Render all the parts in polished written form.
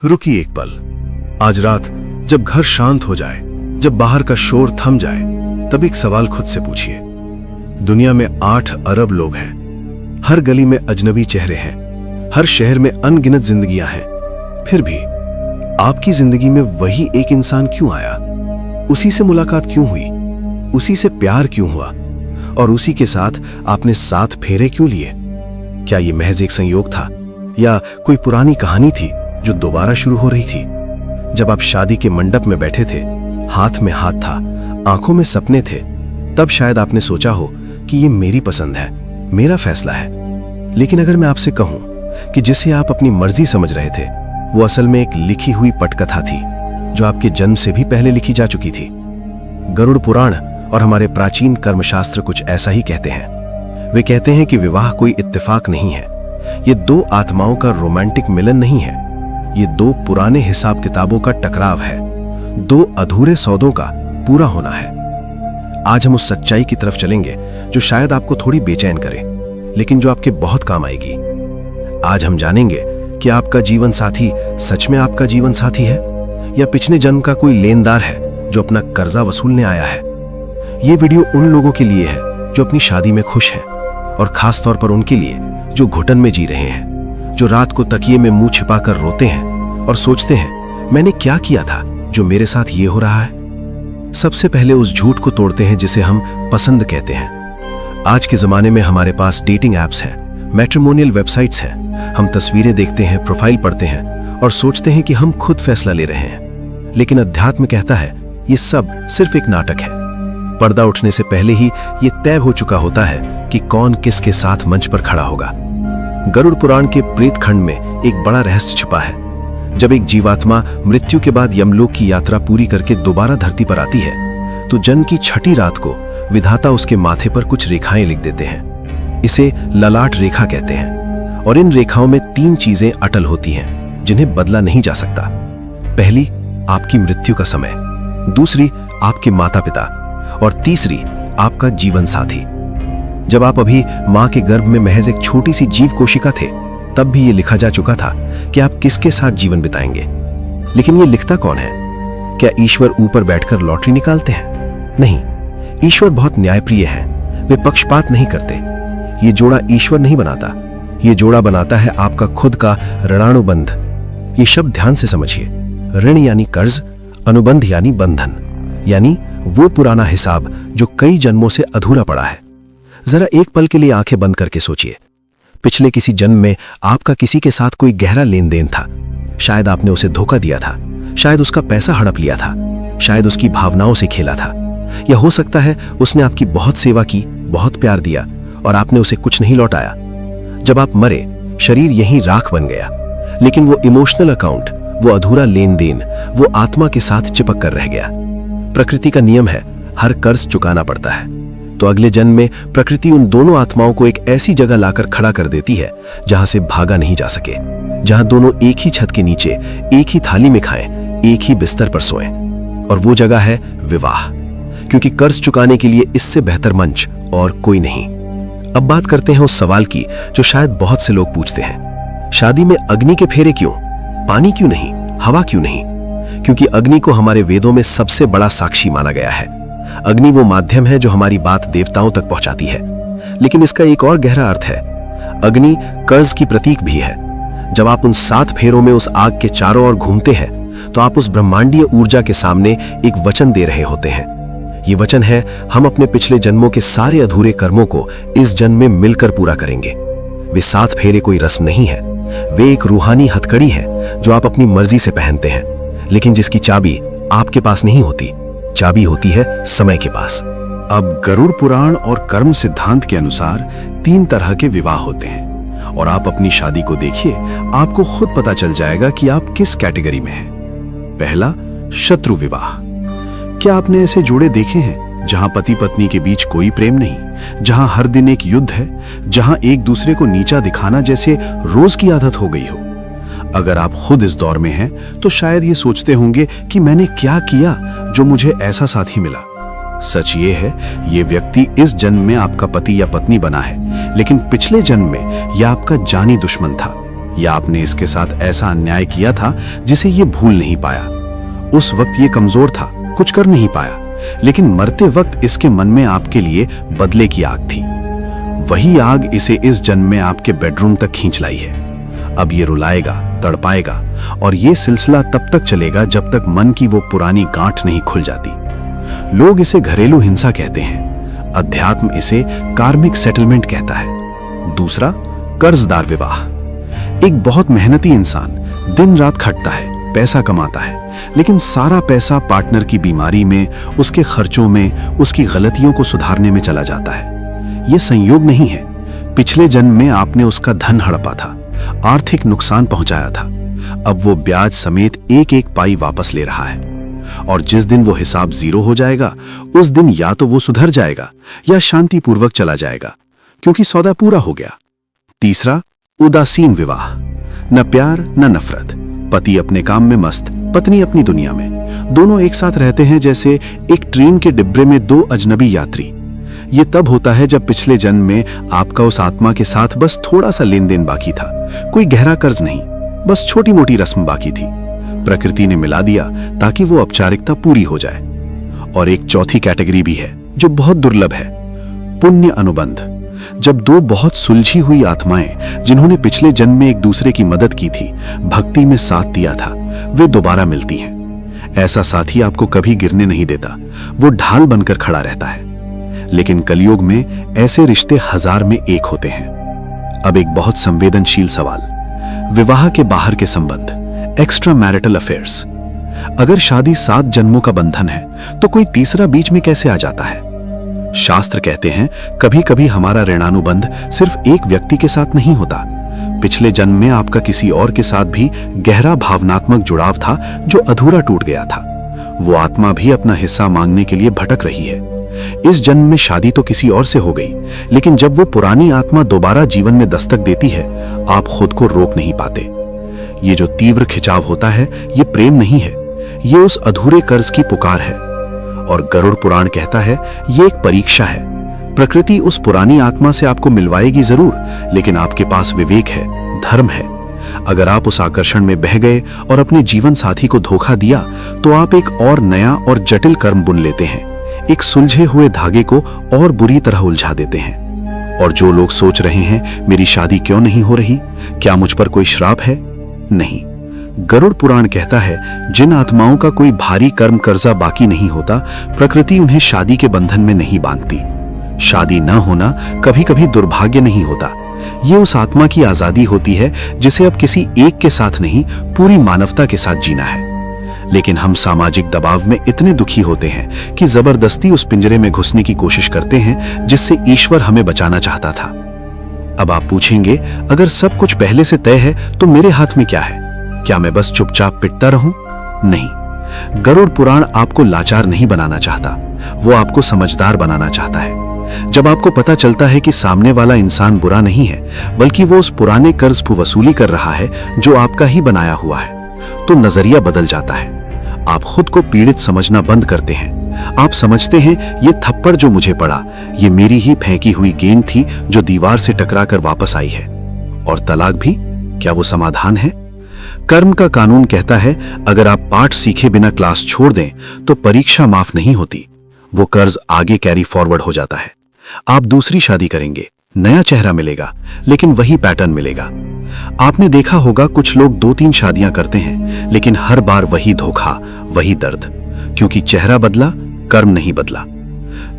रुकिए एक पल। आज रात जब घर शांत हो जाए, जब बाहर का शोर थम जाए, तब एक सवाल खुद से पूछिए। दुनिया में 8 अरब लोग हैं, हर गली में अजनबी चेहरे हैं, हर शहर में अनगिनत जिंदगियां हैं। फिर भी आपकी जिंदगी में वही एक इंसान क्यों आया? उसी से मुलाकात क्यों हुई? उसी से प्यार क्यों हुआ? और उसी के साथ आपने 7 फेरे क्यों लिए? क्या ये महज एक संयोग था या कोई पुरानी कहानी थी जो दोबारा शुरू हो रही थी? जब आप शादी के मंडप में बैठे थे, हाथ में हाथ था, आंखों में सपने थे, तब शायद आपने सोचा हो कि ये मेरी पसंद है, मेरा फैसला है। लेकिन अगर मैं आपसे कहूं कि जिसे आप अपनी मर्जी समझ रहे थे, वो असल में एक लिखी हुई पटकथा थी जो आपके जन्म से भी पहले लिखी जा चुकी थी। गरुड़ पुराण और हमारे प्राचीन कर्मशास्त्र कुछ ऐसा ही कहते हैं। वे कहते हैं कि विवाह कोई इत्तेफाक नहीं है, ये 2 आत्माओं का रोमांटिक मिलन नहीं है, ये 2 पुराने हिसाब किताबों का टकराव है, 2 अधूरे सौदों का पूरा होना है। आज हम उस सच्चाई की तरफ चलेंगे जो शायद आपको थोड़ी बेचैन करे, लेकिन जो आपके बहुत काम आएगी। आज हम जानेंगे कि आपका जीवन साथी सच में आपका जीवन साथी है या पिछले जन्म का कोई लेनदार है जो अपना कर्जा वसूलने आया है। ये वीडियो उन लोगों के लिए है जो अपनी शादी में खुश हैं, और खास तौर पर उनके लिए जो घुटन में जी रहे हैं, जो रात को तकिए में मुंह छिपाकर रोते हैं और सोचते हैं, मैंने क्या किया था जो मेरे साथ ये हो रहा है। सबसे पहले उस झूठ को तोड़ते हैं जिसे हम पसंद कहते हैं। आज के जमाने में हमारे पास डेटिंग एप्स हैं, मैट्रिमोनियल वेबसाइट्स हैं। हम तस्वीरें देखते हैं, प्रोफाइल पढ़ते हैं और सोचते हैं कि हम खुद फैसला ले रहे हैं। लेकिन अध्यात्म कहता है ये सब सिर्फ एक नाटक है। पर्दा उठने से पहले ही ये तय हो चुका होता है कि कौन किसके साथ मंच पर खड़ा होगा। गरुड़ पुराण के प्रेत खंड में एक बड़ा रहस्य छिपा है। जब एक जीवात्मा मृत्यु के बाद यमलोक की यात्रा पूरी करके दोबारा धरती पर आती है, तो जन्म की 6ठी रात को विधाता उसके माथे पर कुछ रेखाएं लिख देते हैं। इसे ललाट रेखा कहते हैं, और इन रेखाओं में 3 चीजें अटल होती हैं जिन्हें बदला नहीं जा सकता। पहली, आपकी मृत्यु का समय, दूसरी, आपके माता पिता, और तीसरी, आपका जीवन साथी। जब आप अभी मां के गर्भ में महज एक छोटी सी जीव कोशिका थे, तब भी ये लिखा जा चुका था कि आप किसके साथ जीवन बिताएंगे। लेकिन ये लिखता कौन है? क्या ईश्वर ऊपर बैठकर लॉटरी निकालते हैं? नहीं, ईश्वर बहुत न्यायप्रिय हैं। वे पक्षपात नहीं करते। ये जोड़ा ईश्वर नहीं बनाता, ये जोड़ा बनाता है आपका खुद का ऋणानुबंध। ये शब्द ध्यान से समझिए। ऋण यानी कर्ज, अनुबंध यानी बंधन, यानी वो पुराना हिसाब जो कई जन्मों से अधूरा पड़ा है। जरा एक पल के लिए आंखें बंद करके सोचिए। पिछले किसी जन्म में आपका किसी के साथ कोई गहरा लेन देन था। शायद आपने उसे धोखा दिया था, शायद उसका पैसा हड़प लिया था, शायद उसकी भावनाओं से खेला था, या हो सकता है उसने आपकी बहुत सेवा की, बहुत प्यार दिया और आपने उसे कुछ नहीं लौटाया। जब आप मरे, शरीर यहीं राख बन गया, लेकिन वो इमोशनल अकाउंट, वो अधूरा लेन देन, वो आत्मा के साथ चिपक कर रह गया। प्रकृति का नियम है, हर कर्ज चुकाना पड़ता है। तो अगले जन्म में प्रकृति उन दोनों आत्माओं को एक ऐसी जगह लाकर खड़ा कर देती है जहां से भागा नहीं जा सके, जहां दोनों एक ही छत के नीचे, एक ही थाली में खाएं, एक ही बिस्तर पर सोएं। और वो जगह है विवाह, क्योंकि कर्ज चुकाने के लिए इससे बेहतर मंच और कोई नहीं। अब बात करते हैं उस सवाल की जो शायद बहुत से लोग पूछते हैं, शादी में अग्नि के फेरे क्यों? पानी क्यों नहीं? हवा क्यों नहीं? क्योंकि अग्नि को हमारे वेदों में सबसे बड़ा साक्षी माना गया है। अग्नि वो माध्यम है जो हमारी बात देवताओं तक पहुंचाती है। लेकिन इसका एक और गहरा अर्थ है। अग्नि कर्ज की प्रतीक भी है। जब आप उन 7 फेरों में उस आग के चारों ओर घूमते हैं, तो आप उस ब्रह्मांडीय ऊर्जा के सामने एक वचन दे रहे होते हैं। ये वचन है, हम अपने पिछले जन्मों के सारे अधूरे कर्मों को इस जन्म में मिलकर पूरा करेंगे। वे 7 फेरे कोई रस्म नहीं है, वे एक रूहानी हथकड़ी है जो आप अपनी मर्जी से पहनते हैं, लेकिन जिसकी चाबी आपके पास नहीं होती। चाबी होती है समय के पास। अब गरुड़ पुराण और कर्म सिद्धांत के अनुसार 3 तरह के विवाह होते हैं, और आप अपनी शादी को देखिए, आपको खुद पता चल जाएगा कि आप किस कैटेगरी में हैं। पहला, शत्रु विवाह। क्या आपने ऐसे जोड़े देखे हैं जहां पति पत्नी के बीच कोई प्रेम नहीं, जहां हर दिन एक युद्ध है, जहां एक दूसरे को नीचा दिखाना जैसे रोज की आदत हो गई हो? अगर आप खुद इस दौर में हैं, तो शायद ये सोचते होंगे कि मैंने क्या किया जो मुझे ऐसा साथी मिला। सच ये है, ये व्यक्ति इस जन्म में आपका पति या पत्नी बना है, लेकिन पिछले जन्म में यह आपका जानी दुश्मन था। या आपने इसके साथ ऐसा अन्याय किया था जिसे ये भूल नहीं पाया। उस वक्त ये कमजोर था, कुछ कर नहीं पाया, लेकिन मरते वक्त इसके मन में आपके लिए बदले की आग थी। वही आग इसे इस जन्म में आपके बेडरूम तक खींच लाई है। अब ये रुलाएगा, तड़पाएगा और ये सिलसिला तब तक चलेगा जब तक मन की वो पुरानी गांठ नहीं खुल जाती। लोग इसे घरेलू हिंसा कहते हैं, अध्यात्म इसे कार्मिक सेटलमेंट कहता है। दूसरा, कर्जदार विवाह। एक बहुत मेहनती इंसान दिन रात खटता है, पैसा कमाता है, लेकिन सारा पैसा पार्टनर की बीमारी में, उसके खर्चों में, उसकी गलतियों को सुधारने में चला जाता है। यह संयोग नहीं है, पिछले जन्म में आपने उसका धन हड़पा था, आर्थिक नुकसान पहुंचाया था। अब वो ब्याज समेत एक एक पाई वापस ले रहा है, और जिस दिन वो हिसाब जीरो हो जाएगा उस दिन या तो वो सुधर जाएगा या शांतिपूर्वक चला जाएगा, क्योंकि सौदा पूरा हो गया। तीसरा, उदासीन विवाह। न प्यार न नफरत, पति अपने काम में मस्त, पत्नी अपनी दुनिया में। दोनों एक साथ रहते हैं जैसे एक ट्रेन के डिब्बे में दो अजनबी यात्री। ये तब होता है जब पिछले जन्म में आपका उस आत्मा के साथ बस थोड़ा सा लेन देन बाकी था, कोई गहरा कर्ज नहीं, बस छोटी मोटी रस्म बाकी थी। प्रकृति ने मिला दिया ताकि वो औपचारिकता पूरी हो जाए। और एक चौथी कैटेगरी भी है जो बहुत दुर्लभ है, पुण्य अनुबंध। जब दो बहुत सुलझी हुई आत्माएं जिन्होंने पिछले जन्म में एक दूसरे की मदद की थी, भक्ति में साथ दिया था, वे दोबारा मिलती हैं। ऐसा साथी आपको कभी गिरने नहीं देता, वो ढाल बनकर खड़ा रहता है। लेकिन कलयुग में ऐसे रिश्ते 1000 में एक होते हैं। अब एक बहुत संवेदनशील सवाल, विवाह के बाहर के संबंध, एक्स्ट्रा मैरिटल अफेयर्स। अगर शादी 7 जन्मों का बंधन है तो कोई तीसरा बीच में कैसे आ जाता है? शास्त्र कहते हैं कभी कभी हमारा ऋणानुबंध सिर्फ एक व्यक्ति के साथ नहीं होता, पिछले जन्म में आपका किसी और के साथ भी गहरा भावनात्मक जुड़ाव था जो अधूरा टूट गया था। वो आत्मा भी अपना हिस्सा मांगने के लिए भटक रही है। इस जन्म में शादी तो किसी और से हो गई, लेकिन जब वो पुरानी आत्मा दोबारा जीवन में दस्तक देती है, आप खुद को रोक नहीं पाते। ये जो तीव्र खिंचाव होता है, ये प्रेम नहीं है, ये उस अधूरे कर्ज की पुकार है। और गरुड़ पुराण कहता है ये एक परीक्षा है। प्रकृति उस पुरानी आत्मा से आपको मिलवाएगी जरूर, लेकिन आपके पास विवेक है, धर्म है। अगर आप उस आकर्षण में बह गए और अपने जीवन साथी को धोखा दिया, तो आप एक और नया और जटिल कर्म बुन लेते हैं, एक सुलझे हुए धागे को और बुरी तरह उलझा देते हैं। और जो लोग सोच रहे हैं मेरी शादी क्यों नहीं हो रही, क्या मुझ पर कोई श्राप है? नहीं, गरुड़ पुराण कहता है जिन आत्माओं का कोई भारी कर्म कर्जा बाकी नहीं होता, प्रकृति उन्हें शादी के बंधन में नहीं बांधती। शादी न होना कभी कभी दुर्भाग्य नहीं होता, ये उस आत्मा की आजादी होती है जिसे अब किसी एक के साथ नहीं, पूरी मानवता के साथ जीना है। लेकिन हम सामाजिक दबाव में इतने दुखी होते हैं कि जबरदस्ती उस पिंजरे में घुसने की कोशिश करते हैं जिससे ईश्वर हमें बचाना चाहता था। अब आप पूछेंगे, अगर सब कुछ पहले से तय है तो मेरे हाथ में क्या है? क्या मैं बस चुपचाप पिटता रहूं? नहीं, गरुड़ पुराण आपको लाचार नहीं बनाना चाहता, वो आपको समझदार बनाना चाहता है। जब आपको पता चलता है कि सामने वाला इंसान बुरा नहीं है, बल्कि वो उस पुराने कर्ज को वसूली कर रहा है जो आपका ही बनाया हुआ है, तो नजरिया बदल जाता है। आप खुद को पीड़ित समझना बंद करते हैं। आप समझते हैं ये थप्पड़ जो मुझे पड़ा, ये मेरी ही फेंकी हुई गेंद थी जो दीवार से टकराकर वापस आई है। और तलाक भी, क्या वो समाधान है? कर्म का कानून कहता है अगर आप पाठ सीखे बिना क्लास छोड़ दें तो परीक्षा माफ नहीं होती, वो कर्ज आगे कैरी फॉरवर्ड हो जाता है। आप दूसरी शादी करेंगे, नया चेहरा मिलेगा, लेकिन वही पैटर्न मिलेगा। आपने देखा होगा कुछ लोग 2-3 शादियां करते हैं, लेकिन हर बार वही धोखा, वही दर्द, क्योंकि चेहरा बदला, कर्म नहीं बदला।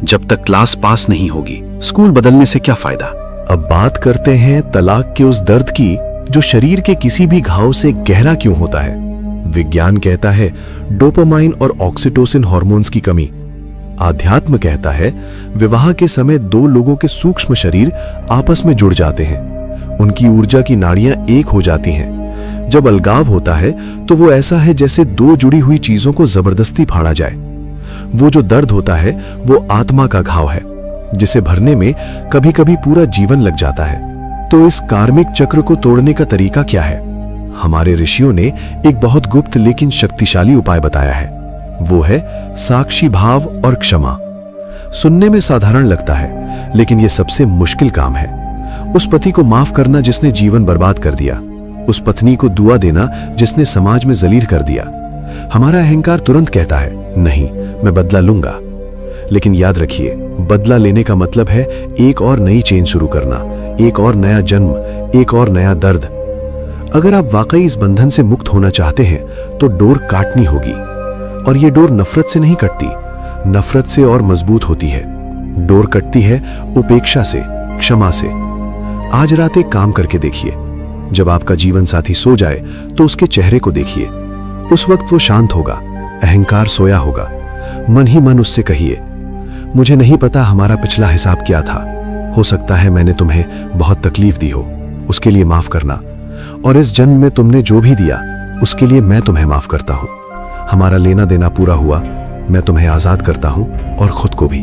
जब तक क्लास पास नहीं होगी, स्कूल बदलने से क्या फायदा? अब बात करते हैं तलाक के उस दर्द की जो शरीर के किसी भी घाव से गहरा क्यों होता है। विज्ञान कहता है डोपामाइन और ऑक्सीटोसिन हार्मोन्स की कमी। आध्यात्म कहता है विवाह के समय 2 लोगों के सूक्ष्म शरीर आपस में जुड़ जाते हैं, उनकी ऊर्जा की नाड़ियां एक हो जाती हैं। जब अलगाव होता है तो वो ऐसा है जैसे 2 जुड़ी हुई चीजों को जबरदस्ती फाड़ा जाए। वो जो दर्द होता है वो आत्मा का घाव है, जिसे भरने में कभी कभी पूरा जीवन लग जाता है। तो इस कार्मिक चक्र को तोड़ने का तरीका क्या है? हमारे ऋषियों ने एक बहुत गुप्त लेकिन शक्तिशाली उपाय बताया है, वो है साक्षी भाव और क्षमा। सुनने में साधारण लगता है, लेकिन यह सबसे मुश्किल काम है। उस पति को माफ करना जिसने जीवन बर्बाद कर दिया, उस पत्नी को दुआ देना जिसने समाज में जलील कर दिया। हमारा अहंकार तुरंत कहता है, नहीं, मैं बदला लूंगा। लेकिन याद रखिए, बदला लेने का मतलब है एक और नई चेन शुरू करना, एक और नया जन्म, एक और नया दर्द। अगर आप वाकई इस बंधन से मुक्त होना चाहते हैं तो डोर काटनी होगी। और ये डोर नफरत से नहीं कटती, नफरत से और मजबूत होती है। डोर कटती है उपेक्षा से, क्षमा से। आज रात एक काम करके देखिए। जब आपका जीवन साथी सो जाए तो उसके चेहरे को देखिए। उस वक्त वो शांत होगा, अहंकार सोया होगा। मन ही मन उससे कहिए, मुझे नहीं पता हमारा पिछला हिसाब क्या था, हो सकता है मैंने तुम्हें बहुत तकलीफ दी हो, उसके लिए माफ करना। और इस जन्म में तुमने जो भी दिया उसके लिए मैं तुम्हें माफ करता हूं। हमारा लेना देना पूरा हुआ, मैं तुम्हें आजाद करता हूं और खुद को भी।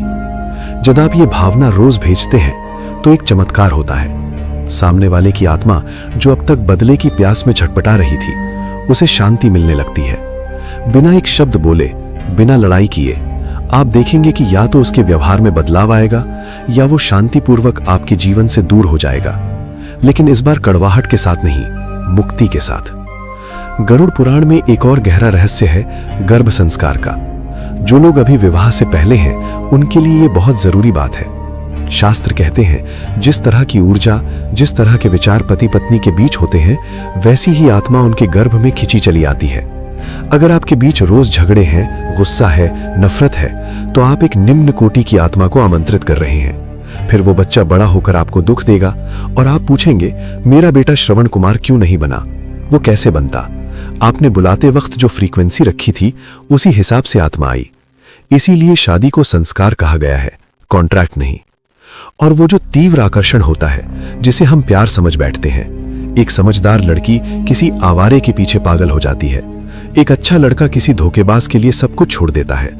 जब आप ये भावना रोज भेजते हैं तो एक चमत्कार होता है। सामने वाले की आत्मा जो अब तक बदले की प्यास में छटपटा रही थी, उसे शांति मिलने लगती है। बिना एक शब्द बोले, बिना लड़ाई किए, आप देखेंगे कि या तो उसके व्यवहार में बदलाव आएगा या वो शांतिपूर्वक आपके जीवन से दूर हो जाएगा। लेकिन इस बार कड़वाहट के साथ नहीं, मुक्ति के साथ। गरुड़ पुराण में एक और गहरा रहस्य है गर्भ संस्कार का। जो लोग अभी विवाह से पहले हैं उनके लिए ये बहुत जरूरी बात है। शास्त्र कहते हैं, जिस तरह की ऊर्जा, जिस तरह के विचार पति पत्नी के बीच होते हैं, वैसी ही आत्मा उनके गर्भ में खिंची चली आती है। अगर आपके बीच रोज झगड़े हैं, गुस्सा है, नफरत है, तो आप एक निम्न कोटि की आत्मा को आमंत्रित कर रहे हैं। फिर वो बच्चा बड़ा होकर आपको दुख देगा और आप पूछेंगे, मेरा बेटा श्रवण कुमार क्यों नहीं बना? वो कैसे बनता? आपने बुलाते वक्त जो फ्रीक्वेंसी रखी थी उसी हिसाब से आत्मा आई। इसीलिए शादी को संस्कार कहा गया है, कॉन्ट्रैक्ट नहीं। और वो जो तीव्र आकर्षण होता है, जिसे हम प्यार समझ बैठते हैं। एक समझदार लड़की किसी आवारे के पीछे पागल हो जाती है। एक अच्छा लड़का किसी धोखेबाज के लिए सब कुछ छोड़ देता है।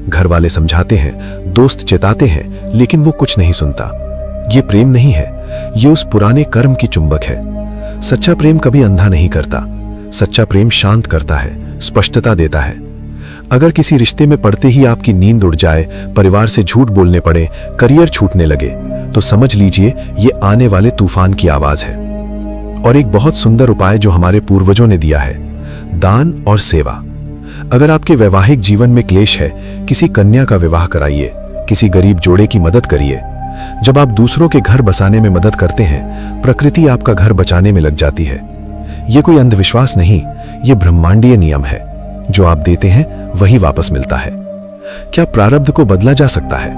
घर वाले समझाते हैं, दोस्त चेताते हैं, लेकिन वो कुछ नहीं सुनता। ये प्रेम नहीं है, ये उस पुराने कर्म की चुंबक है। सच्चा प्रेम कभी अंधा नहीं करता। सच्चा प्रेम शांत करता है, स्पष्टता देता है। अगर किसी रिश्ते में पड़ते ही आपकी नींद उड़ जाए, परिवार से झूठ बोलने पड़े, करियर छूटने लगे, तो समझ लीजिए ये आने वाले तूफान की आवाज है। और एक बहुत सुंदर उपाय जो हमारे पूर्वजों ने दिया है, दान और सेवा। अगर आपके वैवाहिक जीवन में क्लेश है, किसी कन्या का विवाह कराइए, किसी गरीब जोड़े की मदद करिए। जब आप दूसरों के घर बसाने में मदद करते हैं, प्रकृति आपका घर बचाने में लग जाती है। ये कोई अंधविश्वास नहीं, ये ब्रह्मांडीय नियम है। जो आप देते हैं वही वापस मिलता है। क्या प्रारब्ध को बदला जा सकता है?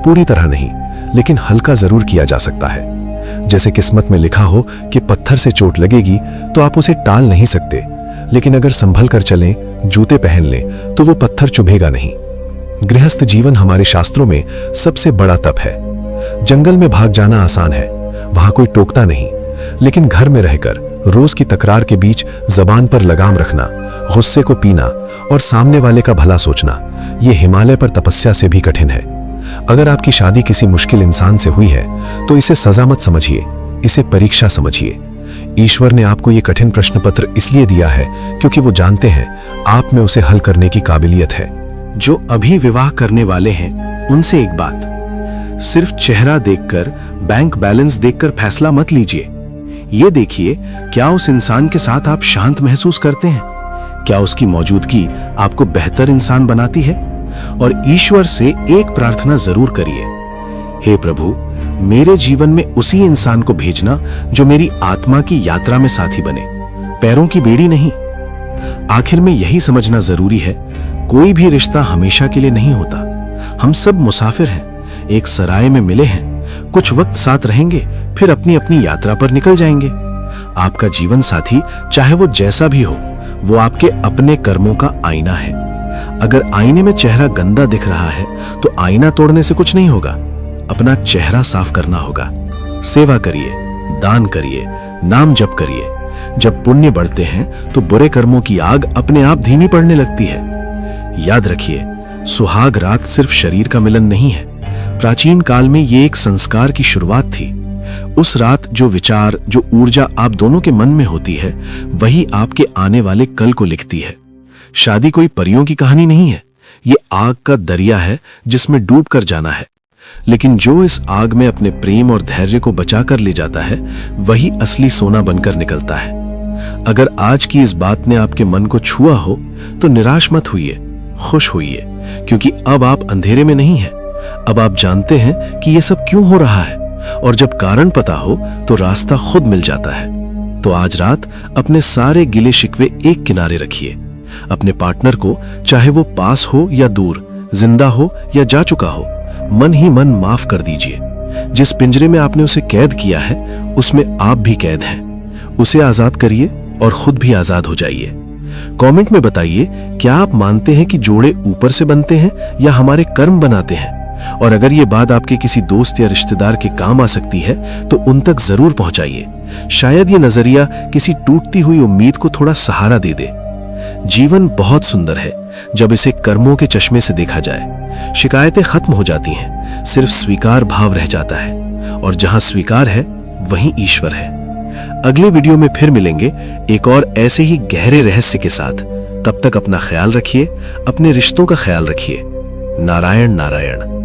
पूरी तरह नहीं, लेकिन हल्का जरूर किया जा सकता है। जैसे किस्मत में लिखा हो कि पत्थर से चोट लगेगी तो आप उसे टाल नहीं सकते, लेकिन अगर संभल कर चलें, जूते पहन लें, तो वो पत्थर चुभेगा नहीं। गृहस्थ जीवन हमारे शास्त्रों में सबसे बड़ा तप है। जंगल में भाग जाना आसान है, वहां कोई टोकता नहीं, लेकिन घर में रहकर रोज की तकरार के बीच जबान पर लगाम रखना, गुस्से को पीना और सामने वाले का भला सोचना, यह हिमालय पर तपस्या से भी कठिन है। अगर आपकी शादी किसी मुश्किल इंसान से हुई है तो इसे सजा मत समझिए, इसे परीक्षा समझिए। ईश्वर ने आपको ये कठिन प्रश्न पत्र इसलिए दिया है क्योंकि वो जानते हैं आप में उसे हल करने की काबिलियत है। जो अभी विवाह करने वाले हैं उनसे एक बात, सिर्फ चेहरा देखकर, बैंक बैलेंस देखकर फैसला मत लीजिए। ये देखिए, क्या उस इंसान के साथ आप शांत महसूस करते हैं? क्या उसकी मौजूदगी आपको बेहतर इंसान बनाती है? और ईश्वर से एक प्रार्थना जरूर करिए, हे प्रभु, मेरे जीवन में उसी इंसान को भेजना जो मेरी आत्मा की यात्रा में साथी बने, पैरों की बेड़ी नहीं। आखिर में यही समझना जरूरी है, कोई भी रिश्ता हमेशा के लिए नहीं होता। हम सब मुसाफिर हैं, एक सराय में मिले हैं, कुछ वक्त साथ रहेंगे, फिर अपनी अपनी यात्रा पर निकल जाएंगे। आपका जीवन साथी चाहे वो जैसा भी हो, वो आपके अपने कर्मों का आईना है। अगर आईने में चेहरा गंदा दिख रहा है तो आईना तोड़ने से कुछ नहीं होगा, अपना चेहरा साफ करना होगा। सेवा करिए, दान करिए, नाम जप करिए। जब पुण्य बढ़ते हैं तो बुरे कर्मों की आग अपने आप धीमी पड़ने लगती है। याद रखिए, सुहाग रात सिर्फ शरीर का मिलन नहीं है। प्राचीन काल में ये एक संस्कार की शुरुआत थी। उस रात जो विचार, जो ऊर्जा आप दोनों के मन में होती है, वही आपके आने वाले कल को लिखती है। शादी कोई परियों की कहानी नहीं है, ये आग का दरिया है जिसमें डूब कर जाना है। लेकिन जो इस आग में अपने प्रेम और धैर्य को बचा कर ले जाता है, वही असली सोना बनकर निकलता है। अगर आज की इस बात ने आपके मन को छुआ हो तो निराश मत होइए, खुश होइए, क्योंकि अब आप अंधेरे में नहीं हैं। अब आप जानते हैं कि ये सब क्यों हो रहा है, और जब कारण पता हो तो रास्ता खुद मिल जाता है। तो आज रात अपने सारे गिले शिकवे एक किनारे रखिए। अपने पार्टनर को, चाहे वो पास हो या दूर, जिंदा हो या जा चुका हो, मन ही मन माफ कर दीजिए। जिस पिंजरे में आपने उसे कैद किया है उसमें आप भी कैद हैं। उसे आजाद करिए और खुद भी आजाद हो जाइए। कमेंट में बताइए, क्या आप मानते हैं कि जोड़े ऊपर से बनते हैं या हमारे कर्म बनाते हैं? और अगर ये बात आपके किसी दोस्त या रिश्तेदार के काम आ सकती है तो उन तक जरूर पहुंचाइए। शायद ये नजरिया किसी टूटती हुई उम्मीद को थोड़ा सहारा दे दे। जीवन बहुत सुंदर है जब इसे कर्मों के चश्मे से देखा जाए। शिकायतें खत्म हो जाती हैं, सिर्फ स्वीकार भाव रह जाता है, और जहां स्वीकार है वहीं ईश्वर है। अगले वीडियो में फिर मिलेंगे एक और ऐसे ही गहरे रहस्य के साथ। तब तक अपना ख्याल रखिए, अपने रिश्तों का ख्याल रखिए। नारायण नारायण।